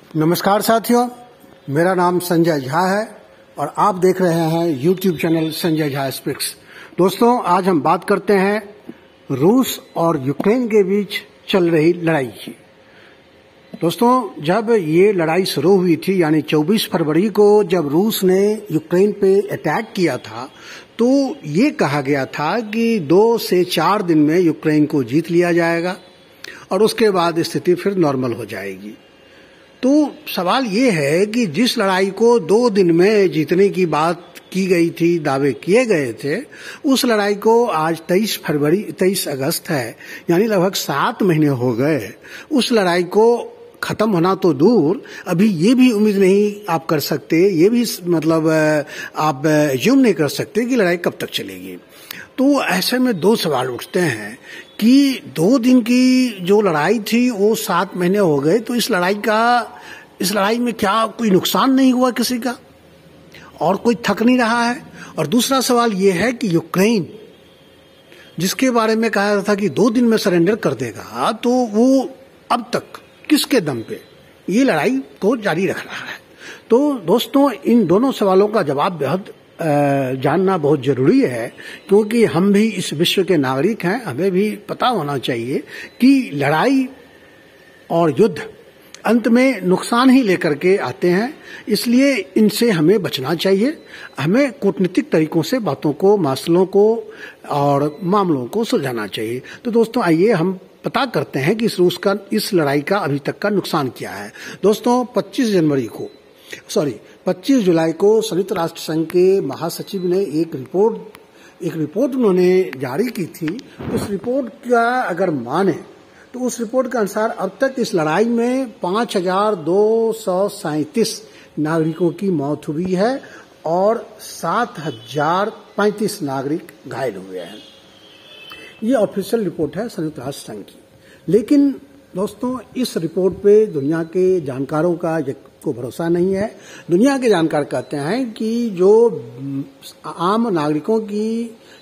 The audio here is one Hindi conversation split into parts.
नमस्कार साथियों, मेरा नाम संजय झा है और आप देख रहे हैं YouTube channel Sanjay Jha speaks. दोस्तों, आज हम बात करते हैं रूस और यूक्रेन के बीच चल रही लड़ाई की। दोस्तों, जब ये लड़ाई शुरू हुई थी यानी 24 फरवरी को जब रूस ने यूक्रेन पे अटैक किया था, तो ये कहा गया था कि 2 से 4 दिन में यूक्रेन को जीत लिया जाएगा और उसके बाद स्थिति फिर नॉर्मल हो जाएगी। तो सवाल ये है कि जिस लड़ाई को 2 दिन में जीतने की बात की गई थी, दावे किए गए थे, उस लड़ाई को आज 23 अगस्त है, यानी लगभग 7 महीने हो गए। उस लड़ाई को खत्म होना तो दूर, अभी ये भी उम्मीद नहीं आप कर सकते, ये भी मतलब आप ज्यूम नहीं कर सकते कि लड़ाई कब तक चलेगी। तो ऐसे में 2 सवाल उठते हैं कि 2 दिन की जो लड़ाई थी वो 7 महीने हो गए, तो इस लड़ाई में क्या कोई नुकसान नहीं हुआ किसी का और कोई थक नहीं रहा है। और दूसरा सवाल ये है कि यूक्रेन, जिसके बारे में कहा जाता था कि 2 दिन में सरेंडर कर देगा, तो वो अब तक किसके दम पे ये लड़ाई को जारी रख रहा है। तो दोस्तों, इन दोनों सवालों का जवाब बेहद जानना बहुत जरूरी है, क्योंकि हम भी इस विश्व के नागरिक हैं। हमें भी पता होना चाहिए कि लड़ाई और युद्ध अंत में नुकसान ही लेकर के आते हैं, इसलिए इनसे हमें बचना चाहिए। हमें कूटनीतिक तरीकों से बातों को, मसलों को और मामलों को सुलझाना चाहिए। तो दोस्तों, आइए हम पता करते हैं कि इस लड़ाई का अभी तक का नुकसान क्या है। दोस्तों, 25 जुलाई को संयुक्त राष्ट्र संघ के महासचिव ने एक रिपोर्ट उन्होंने जारी की थी। उस रिपोर्ट का अगर माने तो उस रिपोर्ट के अनुसार अब तक इस लड़ाई में 5237 नागरिकों की मौत हुई है और 7035 नागरिक घायल हुए हैं। ये ऑफिशियल रिपोर्ट है संयुक्त राष्ट्र संघ की। लेकिन दोस्तों, इस रिपोर्ट पे दुनिया के जानकारों का को भरोसा नहीं है। दुनिया के जानकार कहते हैं कि जो आम नागरिकों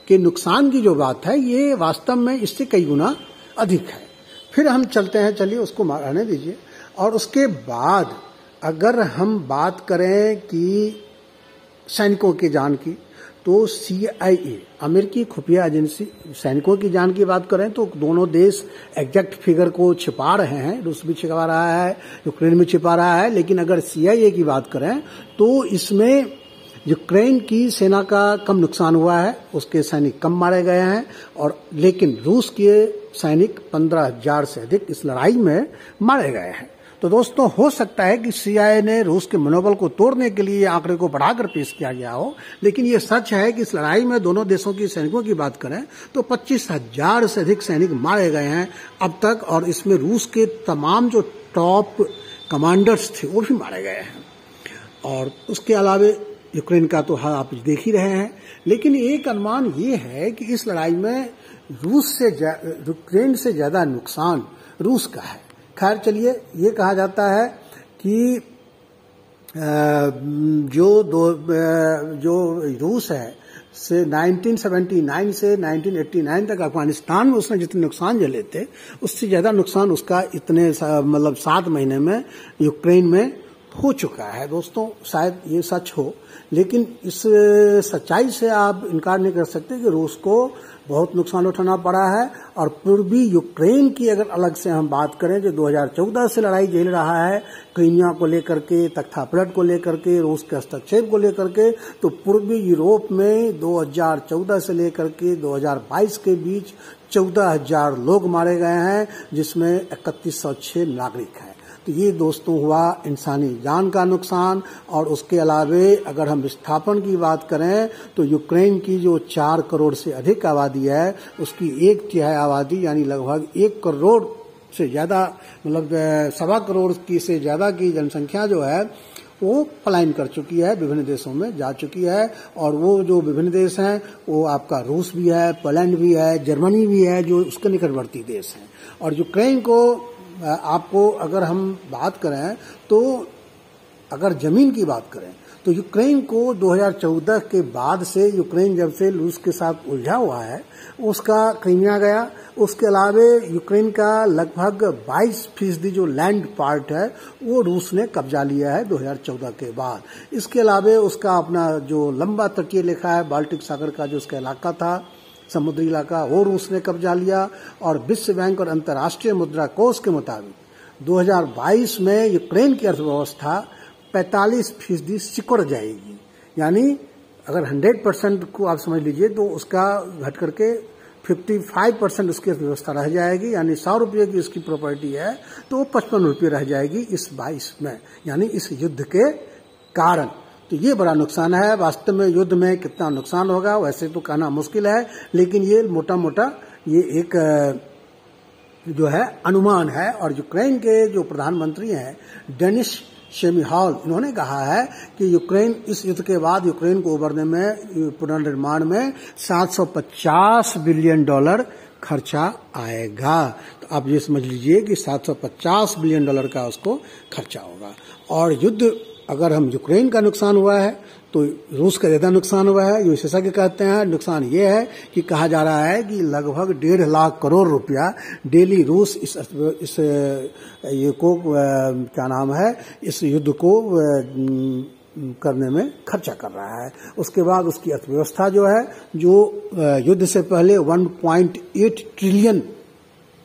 के नुकसान की जो बात है, ये वास्तव में इससे कई गुना अधिक है। फिर हम चलते हैं, चलिए उसको रहने दीजिए। और उसके बाद अगर हम बात करें कि सैनिकों की जान की, तो CIA अमेरिकी खुफिया एजेंसी सैनिकों की जान की बात करें तो दोनों देश एग्जैक्ट फिगर को छिपा रहे हैं। रूस भी छिपा रहा है, यूक्रेन भी छिपा रहा है। लेकिन अगर CIA की बात करें तो इसमें यूक्रेन की सेना का कम नुकसान हुआ है, उसके सैनिक कम मारे गए हैं, और लेकिन रूस के सैनिक 15,000 से अधिक इस लड़ाई में मारे गए हैं। तो दोस्तों, हो सकता है कि CIA ने रूस के मनोबल को तोड़ने के लिए आंकड़े को बढ़ाकर पेश किया गया हो, लेकिन ये सच है कि इस लड़ाई में दोनों देशों के सैनिकों की बात करें तो 25,000 से अधिक सैनिक मारे गए हैं अब तक, और इसमें रूस के तमाम जो टॉप कमांडर्स थे वो भी मारे गए हैं। और उसके अलावा यूक्रेन का तो आप देख ही रहे हैं। लेकिन एक अनुमान ये है कि इस लड़ाई में यूक्रेन से ज्यादा नुकसान रूस का है। खैर, चलिए, ये कहा जाता है कि जो रूस है से 1979 से 1989 तक अफगानिस्तान में उसने जितने नुकसान झेले थे, उससे ज्यादा नुकसान उसका इतने 7 महीने में यूक्रेन में हो चुका है। दोस्तों, शायद ये सच हो, लेकिन इस सच्चाई से आप इनकार नहीं कर सकते कि रूस को बहुत नुकसान उठाना पड़ा है। और पूर्वी यूक्रेन की अगर अलग से हम बात करें, जो 2014 से लड़ाई झेल रहा है, क्रीमिया को लेकर के, तख्तापलट को लेकर के, रूस के हस्तक्षेप को लेकर के, तो पूर्वी यूरोप में 2014 से लेकर के 2022 के बीच 14,000 लोग मारे गए हैं, जिसमें 3106 नागरिक हैं। तो ये दोस्तों हुआ इंसानी जान का नुकसान। और उसके अलावे अगर हम विस्थापन की बात करें तो यूक्रेन की जो 4 करोड़ से अधिक आबादी है, उसकी 1/3 आबादी यानी लगभग 1 करोड़ से ज्यादा, मतलब 1.25 करोड़ की से ज्यादा की जनसंख्या जो है वो पलायन कर चुकी है, विभिन्न देशों में जा चुकी है। और वो जो विभिन्न देश हैं वो आपका रूस भी है, पोलैंड भी है, जर्मनी भी है, जो उसके निकटवर्ती देश हैं। और यूक्रेन को आपको अगर हम बात करें तो अगर जमीन की बात करें तो यूक्रेन को 2014 के बाद से, यूक्रेन जब से रूस के साथ उलझा हुआ है, उसका क्रीमिया गया, उसके अलावे यूक्रेन का लगभग 22% जो लैंड पार्ट है वो रूस ने कब्जा लिया है 2014 के बाद। इसके अलावे उसका अपना जो लंबा तटीय रेखा है, बाल्टिक सागर का जो उसका इलाका था, समुद्री इलाका, वो रूस ने कब्जा लिया। और विश्व बैंक और अंतर्राष्ट्रीय मुद्रा कोष के मुताबिक 2022 में यूक्रेन की अर्थव्यवस्था 45% सिकुड़ जाएगी। यानी अगर 100% को आप समझ लीजिए तो उसका घट करके 55% उसकी अर्थव्यवस्था रह जाएगी। यानी 100 रुपये की उसकी प्रॉपर्टी है तो वो 55 रुपये रह जाएगी इस 22 में, यानी इस युद्ध के कारण। तो ये बड़ा नुकसान है। वास्तव में युद्ध में कितना नुकसान होगा वैसे तो कहना मुश्किल है, लेकिन ये मोटा मोटा ये एक जो है अनुमान है। और यूक्रेन के जो प्रधानमंत्री हैं डेनिस शेमिहाल, इन्होंने कहा है कि यूक्रेन इस युद्ध के बाद यूक्रेन को उबरने में, पुनर्निर्माण में $750 बिलियन खर्चा आएगा। तो आप ये समझ लीजिए कि $750 बिलियन का उसको खर्चा होगा। और युद्ध अगर हम यूक्रेन का नुकसान हुआ है तो रूस का ज्यादा नुकसान हुआ है। ये विशेषज्ञ कहते हैं नुकसान ये है कि कहा जा रहा है कि लगभग 1.5 लाख करोड़ रुपया डेली रूस इस ये को क्या नाम है, इस युद्ध को करने में खर्चा कर रहा है। उसके बाद उसकी अर्थव्यवस्था जो है, जो युद्ध से पहले 1.8 ट्रिलियन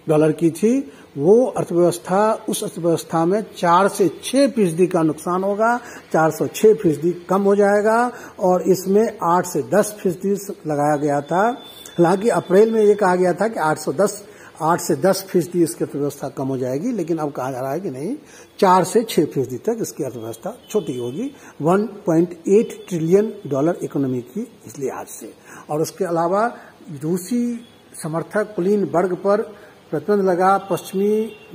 डॉलर की थी, वो अर्थव्यवस्था, उस अर्थव्यवस्था में 4 से 6% का नुकसान होगा, 406% कम हो जाएगा। और इसमें 8 से 10% लगाया गया था। हालांकि अप्रैल में ये कहा गया था कि 8 से 10% इसकी अर्थव्यवस्था कम हो जाएगी, लेकिन अब कहा जा रहा है कि नहीं, 4 से 6% तक इसकी अर्थव्यवस्था छोटी होगी। 1.8 ट्रिलियन डॉलर इकोनॉमी की इसलिए आज से। और उसके अलावा रूसी समर्थक कुलीन वर्ग पर प्रतिबंध लगा। पश्चिमी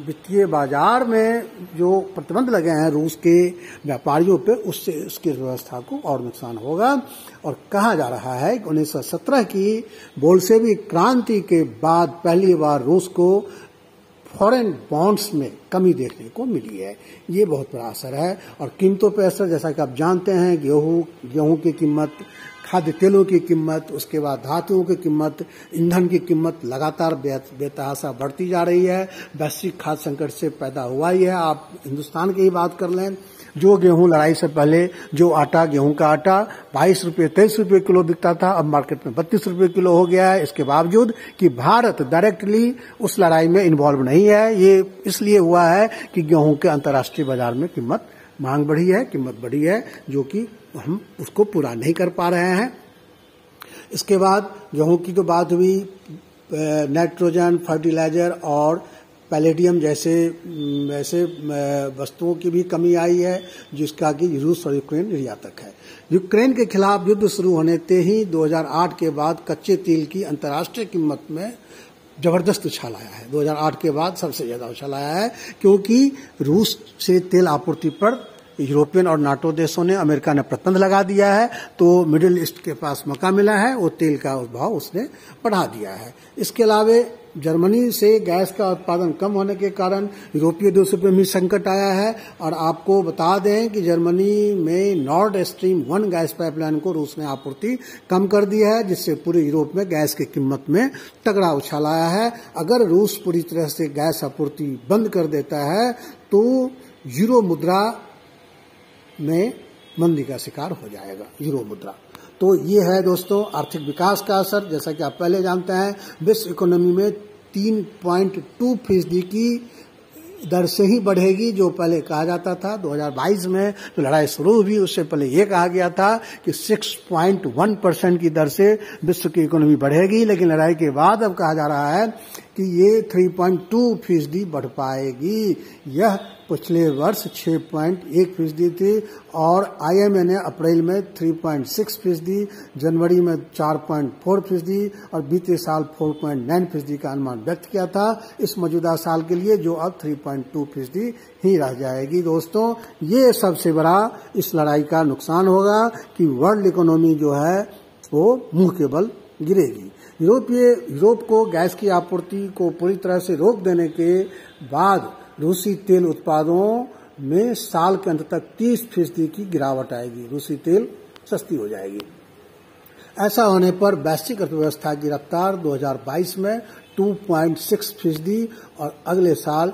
वित्तीय बाजार में जो प्रतिबंध लगे हैं रूस के व्यापारियों पे, उससे उसकी व्यवस्था को और नुकसान होगा। और कहा जा रहा है कि 1917 की बोल्शेविक क्रांति के बाद पहली बार रूस को फॉरेन बॉन्ड्स में कमी देखने को मिली है। ये बहुत बड़ा असर है। और कीमतों पर असर, जैसा कि आप जानते हैं, गेहूं की कीमत, खाद्य तेलों की कीमत, उसके बाद धातुओं की कीमत, ईंधन की कीमत लगातार बेतहाशा बढ़ती जा रही है। वैश्विक खाद्य संकट से पैदा हुआ ही है। आप हिंदुस्तान की ही बात कर लें, जो गेहूं लड़ाई से पहले, जो आटा, गेहूं का आटा 22 रुपये 23 रुपये किलो बिकता था, अब मार्केट में 32 रुपये किलो हो गया है। इसके बावजूद कि भारत डायरेक्टली उस लड़ाई में इन्वॉल्व नहीं है। ये इसलिए हुआ है कि गेहूं के अंतर्राष्ट्रीय बाजार में मांग बढ़ी है, कीमत बढ़ी है, जो कि हम उसको पूरा नहीं कर पा रहे हैं। इसके बाद गेहूं की तो बात हुई, नाइट्रोजन, फर्टिलाइजर और पैलेडियम जैसे वस्तुओं की भी कमी आई है, जिसका कि रूस और यूक्रेन निर्यातक है। यूक्रेन के खिलाफ युद्ध शुरू होने ते ही 2008 के बाद कच्चे तेल की अंतर्राष्ट्रीय कीमत में जबरदस्त उछाल आया है। 2008 के बाद सबसे ज्यादा उछाल आया है, क्योंकि रूस से तेल आपूर्ति पर यूरोपियन और नाटो देशों ने, अमेरिका ने प्रतिबंध लगा दिया है। तो मिडिल ईस्ट के पास मौका मिला है, वो तेल का भाव उसने बढ़ा दिया है। इसके अलावे जर्मनी से गैस का उत्पादन कम होने के कारण यूरोपीय देशों पर भी संकट आया है। और आपको बता दें कि जर्मनी में नॉर्ड स्ट्रीम 1 गैस पाइपलाइन को रूस ने आपूर्ति कम कर दी है, जिससे पूरे यूरोप में गैस की कीमत में तगड़ा उछाल आया है। अगर रूस पूरी तरह से गैस आपूर्ति बंद कर देता है तो यूरो मुद्रा में मंदी का शिकार हो जाएगा, यूरो मुद्रा। तो ये है दोस्तों आर्थिक विकास का असर। जैसा कि आप पहले जानते हैं, विश्व इकोनॉमी में 3.2% की दर से ही बढ़ेगी, जो पहले कहा जाता था। 2022 में जो लड़ाई शुरू हुई उससे पहले ये कहा गया था कि 6.1% की दर से विश्व की इकोनॉमी बढ़ेगी, लेकिन लड़ाई के बाद अब कहा जा रहा है कि ये 3.2% बढ़ पाएगी। यह पिछले वर्ष 6.1% थी और IMF ने अप्रैल में 3.6%, जनवरी में 4.4% और बीते साल 4.9% का अनुमान व्यक्त किया था इस मौजूदा साल के लिए, जो अब 3.2% ही रह जाएगी। दोस्तों, ये सबसे बड़ा इस लड़ाई का नुकसान होगा कि वर्ल्ड इकोनॉमी जो है वो मुंह के बल गिरेगी। यूरोप को गैस की आपूर्ति को पूरी तरह से रोक देने के बाद रूसी तेल उत्पादों में साल के अंत तक 30% की गिरावट आएगी, रूसी तेल सस्ती हो जाएगी। ऐसा होने पर वैश्विक अर्थव्यवस्था की रफ्तार 2022 में 2.6% और अगले साल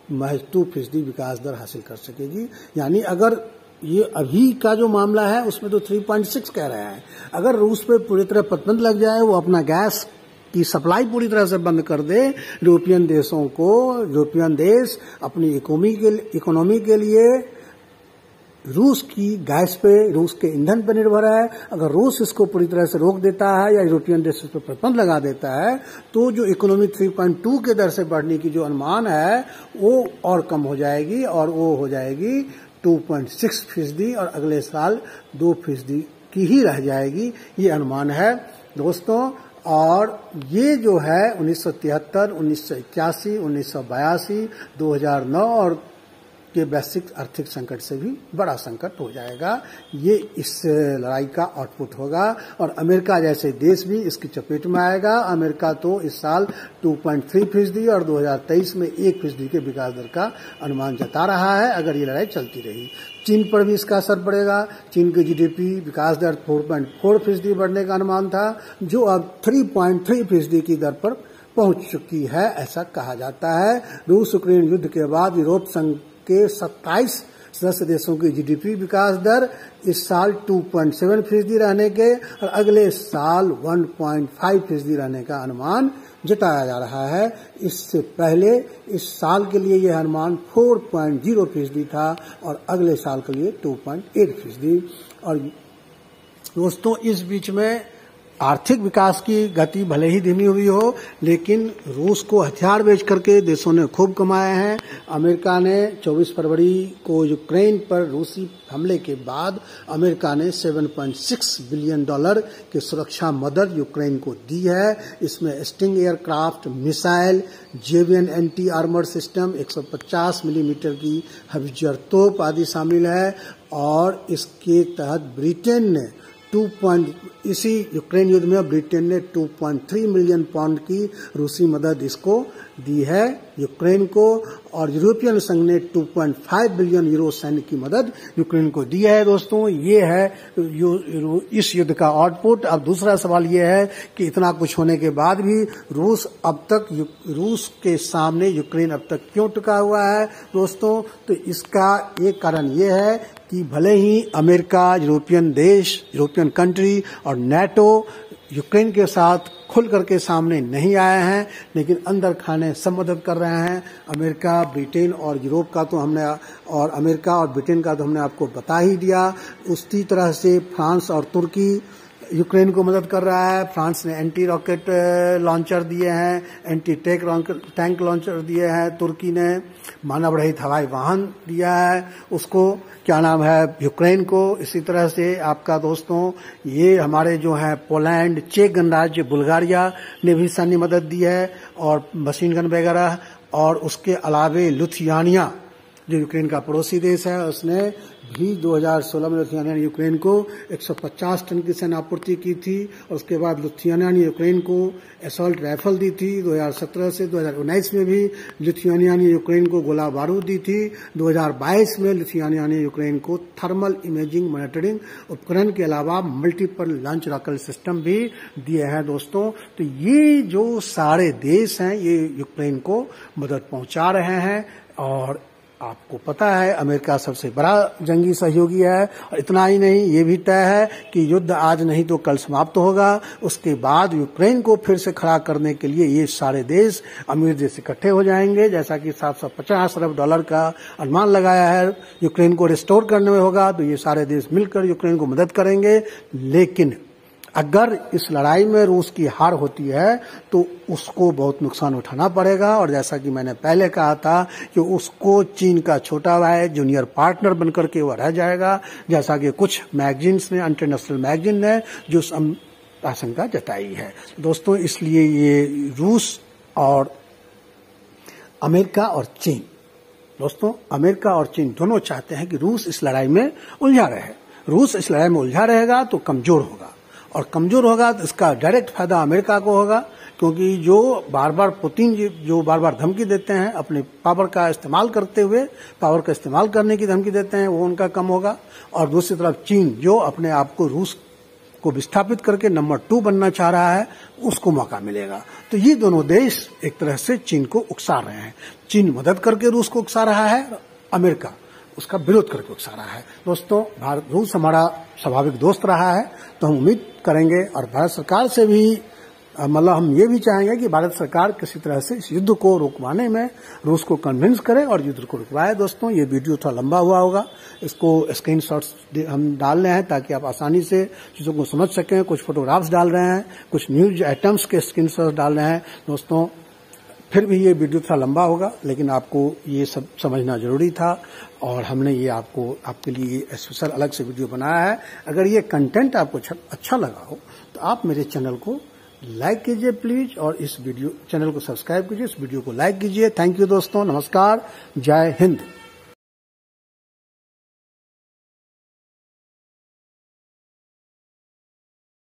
महज 2% विकास दर हासिल कर सकेगी। यानी अगर ये अभी का जो मामला है उसमें तो 3.6 कह रहे हैं, अगर रूस पे पूरी तरह प्रतिबंध लग जाए, वो अपना गैस की सप्लाई पूरी तरह से बंद कर दे, यूरोपियन देशों को, यूरोपियन देश अपनी इकोनॉमी के लिए रूस की गैस पे, रूस के ईंधन पर निर्भर है। अगर रूस इसको पूरी तरह से रोक देता है या यूरोपियन देश इस पर प्रतिबंध लगा देता है तो जो इकोनॉमी 3.2 के दर से बढ़ने की जो अनुमान है वो और कम हो जाएगी, और वो हो जाएगी 2.6% और अगले साल 2% की ही रह जाएगी, ये अनुमान है दोस्तों। और ये जो है 1973, 1981, 1982, 2009 और के वैश्विक आर्थिक संकट से भी बड़ा संकट हो जाएगा। ये इस लड़ाई का आउटपुट होगा और अमेरिका जैसे देश भी इसकी चपेट में आएगा। अमेरिका तो इस साल 2.3% और 2023 में 1% के विकास दर का अनुमान जता रहा है अगर ये लड़ाई चलती रही। चीन पर भी इसका असर पड़ेगा। चीन की जीडीपी विकास दर 4.4% बढ़ने का अनुमान था, जो अब 3.3% की दर पर पहुंच चुकी है, ऐसा कहा जाता है। रूस यूक्रेन युद्ध के बाद यूरोप संघ के 27 सदस्य देशों की जीडीपी विकास दर इस साल 2.7% रहने के और अगले साल 1.5% रहने का अनुमान जताया जा रहा है। इससे पहले इस साल के लिए यह अनुमान 4.0% था और अगले साल के लिए 2.8%। और दोस्तों इस बीच में आर्थिक विकास की गति भले ही धीमी हुई हो, लेकिन रूस को हथियार बेच करके देशों ने खूब कमाए हैं। अमेरिका ने 24 फरवरी को यूक्रेन पर रूसी हमले के बाद अमेरिका ने $7.6 बिलियन की सुरक्षा मदद यूक्रेन को दी है। इसमें sting aircraft, missile, Javelin anti armour system, 150 millimetre की हवित्जर तोप आदि शामिल है। और इसके तहत ब्रिटेन ने इसी यूक्रेन युद्ध में ब्रिटेन ने 2.3 मिलियन पाउंड की रूसी मदद इसको दी है यूक्रेन को, और यूरोपियन संघ ने 2.5 बिलियन यूरो सैन्य की मदद यूक्रेन को दी है। दोस्तों ये है इस युद्ध का आउटपुट। अब दूसरा सवाल ये है कि इतना कुछ होने के बाद भी रूस के सामने यूक्रेन अब तक क्यों टिका हुआ है दोस्तों? तो इसका एक कारण ये है कि भले ही अमेरिका, यूरोपियन देश, यूरोपियन कंट्री और नेटो यूक्रेन के साथ खुल करके सामने नहीं आए हैं, लेकिन अंदर खाने सब मदद कर रहे हैं। अमेरिका, ब्रिटेन और यूरोप का तो हमने, और अमेरिका और ब्रिटेन का तो हमने आपको बता ही दिया। उसी तरह से फ्रांस और तुर्की यूक्रेन को मदद कर रहा है। फ्रांस ने एंटी रॉकेट लॉन्चर दिए हैं, एंटी टैंक लॉन्चर दिए हैं। तुर्की ने मानव रहित हवाई वाहन दिया है उसको, क्या नाम है, यूक्रेन को। इसी तरह से आपका दोस्तों ये हमारे जो है पोलैंड, चेक गणराज्य, बुल्गारिया ने भी सैन्य मदद दी है और मशीन गन वगैरह। और उसके अलावे लिथुआनिया जो यूक्रेन का पड़ोसी देश है, उसने भी 2016 में लिथुआनिया ने यूक्रेन को 150 टन की सैन्य आपूर्ति की थी। और उसके बाद लिथुआनिया ने यूक्रेन को असॉल्ट राइफल दी थी। 2017 से 2019 में भी लिथुआनिया ने यूक्रेन को गोला बारूद दी थी। 2022 में लिथुआनिया ने यूक्रेन को थर्मल इमेजिंग मॉनिटरिंग उपकरण के अलावा मल्टीपल लॉन्च रॉकेट सिस्टम भी दिए हैं दोस्तों। तो ये जो सारे देश हैं ये यूक्रेन को मदद पहुंचा रहे हैं। और आपको पता है अमेरिका सबसे बड़ा जंगी सहयोगी है। और इतना ही नहीं, ये भी तय है कि युद्ध आज नहीं तो कल समाप्त होगा। उसके बाद यूक्रेन को फिर से खड़ा करने के लिए ये सारे देश, अमीर देश इकट्ठे हो जाएंगे। जैसा कि $750 अरब का अनुमान लगाया है यूक्रेन को रिस्टोर करने में होगा, तो ये सारे देश मिलकर यूक्रेन को मदद करेंगे। लेकिन अगर इस लड़ाई में रूस की हार होती है तो उसको बहुत नुकसान उठाना पड़ेगा। और जैसा कि मैंने पहले कहा था कि उसको चीन का छोटा भाई, जूनियर पार्टनर बनकर के वह रह जाएगा, जैसा कि कुछ मैगजीन्स ने, इंटरनेशनल मैगजीन ने जो आशंका जताई है दोस्तों। इसलिए ये रूस और अमेरिका और चीन, दोस्तों अमेरिका और चीन दोनों चाहते हैं कि रूस इस लड़ाई में उलझा रहे। रूस इस लड़ाई में उलझा रहेगा तो कमजोर होगा, और कमजोर होगा तो इसका डायरेक्ट फायदा अमेरिका को होगा, क्योंकि जो बार बार पुतिन जो बार बार धमकी देते हैं, अपने पावर का इस्तेमाल करते हुए पावर का इस्तेमाल करने की धमकी देते हैं, वो उनका कम होगा। और दूसरी तरफ चीन जो अपने आप को रूस को विस्थापित करके नंबर 2 बनना चाह रहा है, उसको मौका मिलेगा। तो ये दोनों देश एक तरह से चीन को उकसा रहे हैं। चीन मदद करके रूस को उकसा रहा है, अमेरिका उसका विरोध करके उकसा रहा है। दोस्तों, रूस हमारा स्वाभाविक दोस्त रहा है, तो हम उम्मीद करेंगे और भारत सरकार से भी मतलब हम ये भी चाहेंगे कि भारत सरकार किसी तरह से इस युद्ध को रुकवाने में रूस को कन्विंस करे और युद्ध को रुकवाए। दोस्तों, ये वीडियो थोड़ा लंबा हुआ होगा, इसको स्क्रीनशॉट्स हम डाल रहे हैं ताकि आप आसानी से चीज़ों को समझ सकें। कुछ फोटोग्राफ्स डाल रहे हैं, कुछ न्यूज आइटम्स के स्क्रीनशॉट्स डाल रहे हैं। दोस्तों, फिर भी ये वीडियो थोड़ा लंबा होगा, लेकिन आपको ये सब समझना जरूरी था और हमने ये आपके लिए स्पेशल अलग से वीडियो बनाया है। अगर ये कंटेंट आपको अच्छा लगा हो तो आप मेरे चैनल को लाइक कीजिए प्लीज, और इस चैनल को सब्सक्राइब कीजिए, इस वीडियो को लाइक कीजिए। थैंक यू दोस्तों, नमस्कार, जय हिंद।